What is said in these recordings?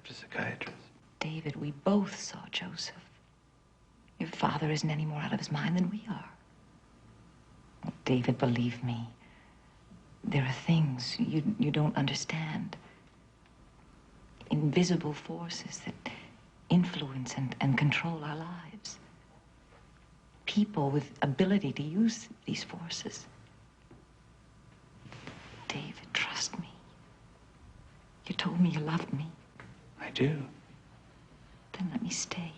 a psychiatrist. David, we both saw Joseph. Your father isn't any more out of his mind than we are. Oh, David, believe me, there are things you don't understand. Invisible forces that influence and control our lives. People with ability to use these forces. David, trust me. You told me you loved me. I do. Then let me stay.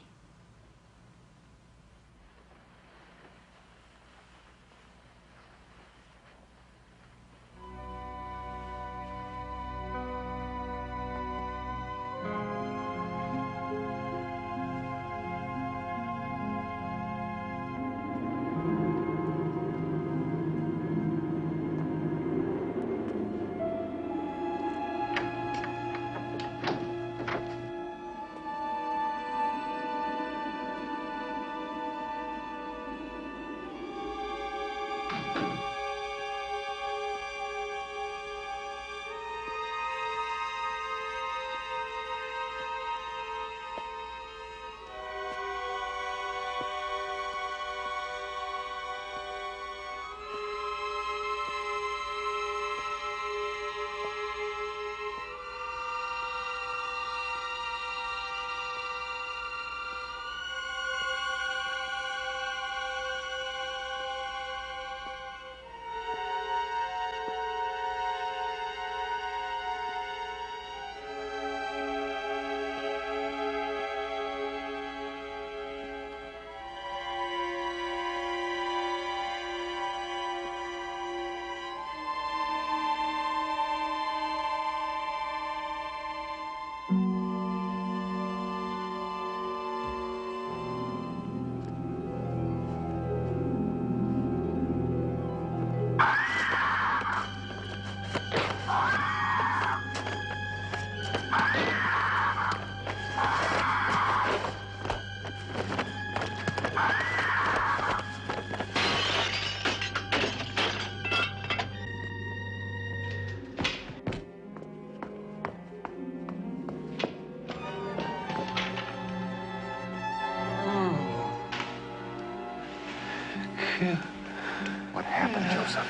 What happened, Joseph?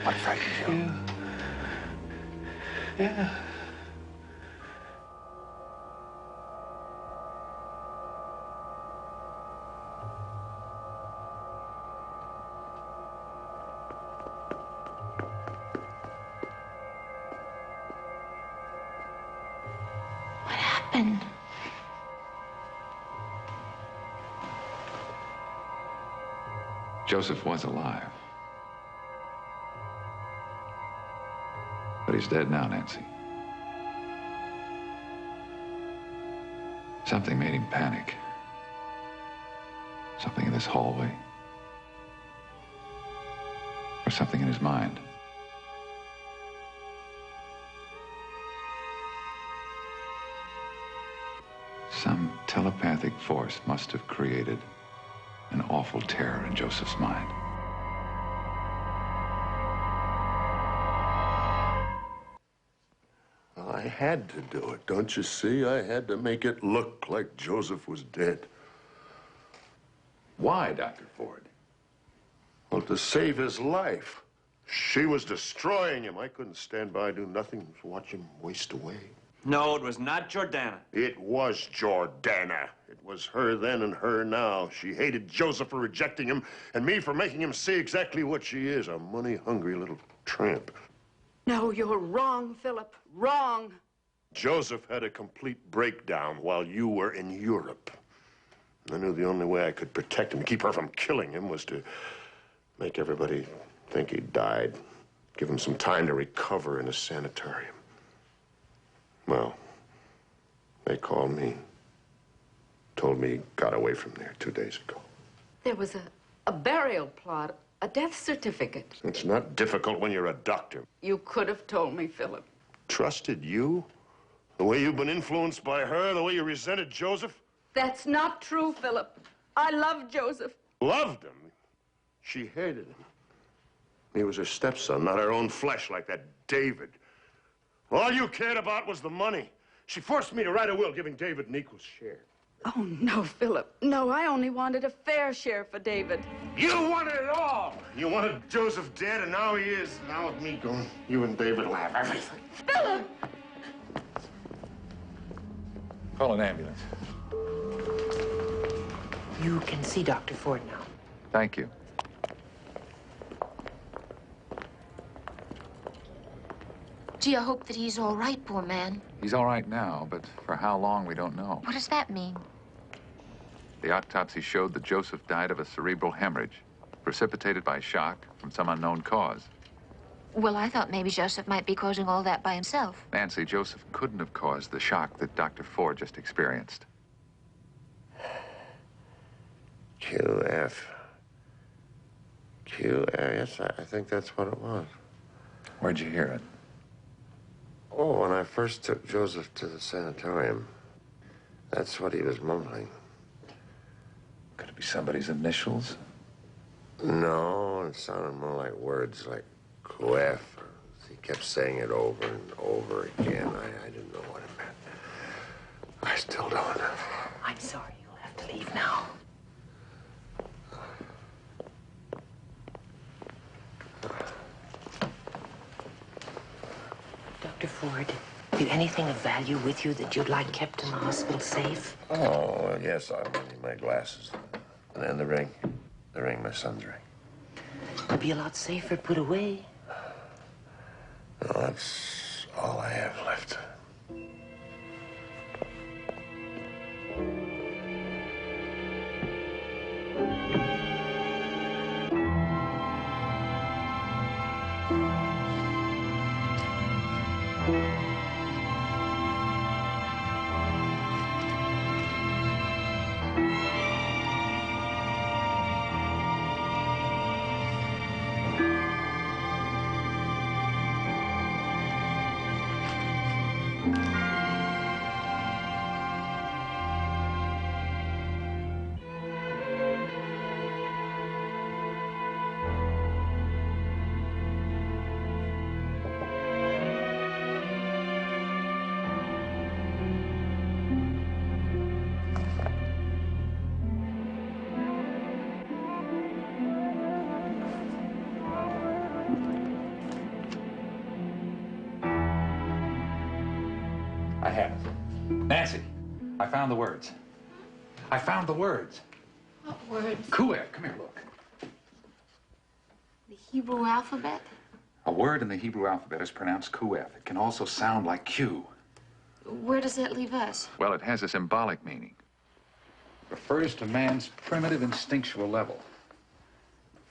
What frightened you? Yeah. What happened? Joseph was alive. But he's dead now, Nancy. Something made him panic. Something in this hallway. Or something in his mind. Some telepathic force must have created an awful terror in Joseph's mind. I had to do it, don't you see? I had to make it look like Joseph was dead. Why, Dr. Ford? Well, to save his life. She was destroying him. I couldn't stand by, do nothing, just watch him waste away. No, it was not Jordana. It was Jordana. It was her then and her now. She hated Joseph for rejecting him and me for making him see exactly what she is, a money-hungry little tramp. No, you're wrong, Philip. Wrong. Joseph had a complete breakdown while you were in Europe. I knew the only way I could protect him, keep her from killing him, was to make everybody think he died. Give him some time to recover in a sanitarium. Well, they called me. Told me he got away from there 2 days ago. There was a burial plot, a death certificate. It's not difficult when you're a doctor. You could have told me, Philip. Trusted you? The way you've been influenced by her, the way you resented Joseph? That's not true, Philip. I love Joseph. Loved him? She hated him. He was her stepson, not her own flesh like that David. All you cared about was the money. She forced me to write a will giving David an equal share. Oh, no, Philip. No, I only wanted a fair share for David. You wanted it all. You wanted Joseph dead, and now he is. Now with me gone, you and David will have everything. Philip! Call an ambulance. You can see Dr. Ford now. Thank you. Gee, I hope that he's all right, poor man. He's all right now, but for how long, we don't know. What does that mean? The autopsy showed that Joseph died of a cerebral hemorrhage, precipitated by shock from some unknown cause. Well, I thought maybe Joseph might be causing all that by himself. Nancy, Joseph couldn't have caused the shock that Dr. Ford just experienced. QF. Yes, I think that's what it was. Where'd you hear it? Oh, when I first took Joseph to the sanatorium. That's what he was mumbling. Could it be somebody's initials? No, it sounded more like words like QF. He kept saying it over and over again. I didn't know what it meant. I still don't. I'm sorry, you'll have to leave now. Dr. Ford, have you anything of value with you that you'd like kept in the hospital safe? Oh, yes, I need my glasses. And then the ring. The ring, my son's ring. It'd be a lot safer put away. No, that's all I have left. I have it. Nancy, I found the words. I found the words. What words? QF, come here, look. The Hebrew alphabet? A word in the Hebrew alphabet is pronounced QF. It can also sound like Q. Where does that leave us? Well, it has a symbolic meaning. It refers to man's primitive instinctual level.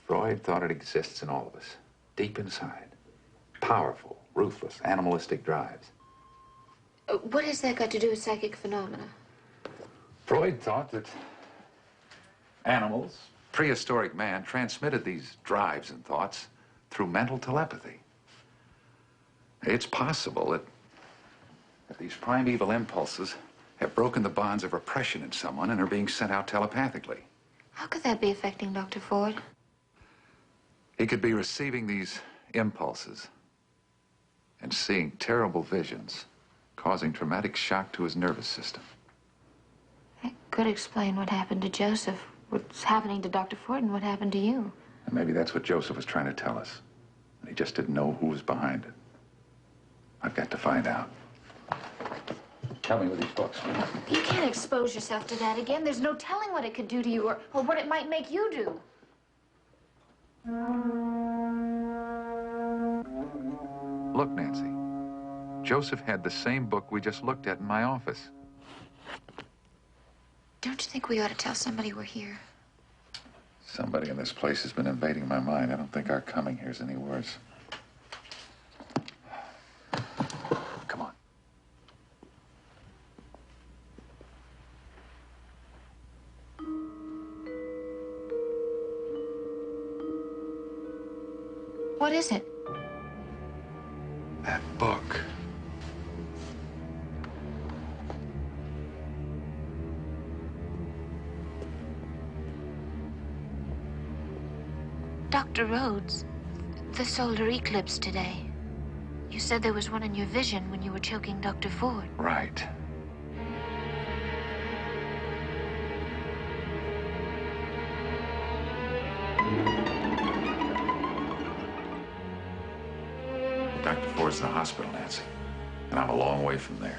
Freud thought it exists in all of us, deep inside. Powerful, ruthless, animalistic drives. What has that got to do with psychic phenomena? Freud thought that animals, prehistoric man, transmitted these drives and thoughts through mental telepathy. It's possible that these primeval impulses have broken the bonds of repression in someone and are being sent out telepathically. How could that be affecting Dr. Ford? He could be receiving these impulses and seeing terrible visions, causing traumatic shock to his nervous system. That could explain what happened to Joseph, what's happening to Dr. Ford, and what happened to you. And maybe that's what Joseph was trying to tell us. And he just didn't know who was behind it. I've got to find out. Help me with these books. You can't expose yourself to that again. There's no telling what it could do to you or what it might make you do. Look, Nancy. Joseph had the same book we just looked at in my office. Don't you think we ought to tell somebody we're here? Somebody in this place has been invading my mind. I don't think our coming here is any worse. Come on. What is it? That book. Dr. Rhodes, the solar eclipse today. You said there was one in your vision when you were choking Dr. Ford. Right. Dr. Ford's in the hospital, Nancy. And I'm a long way from there.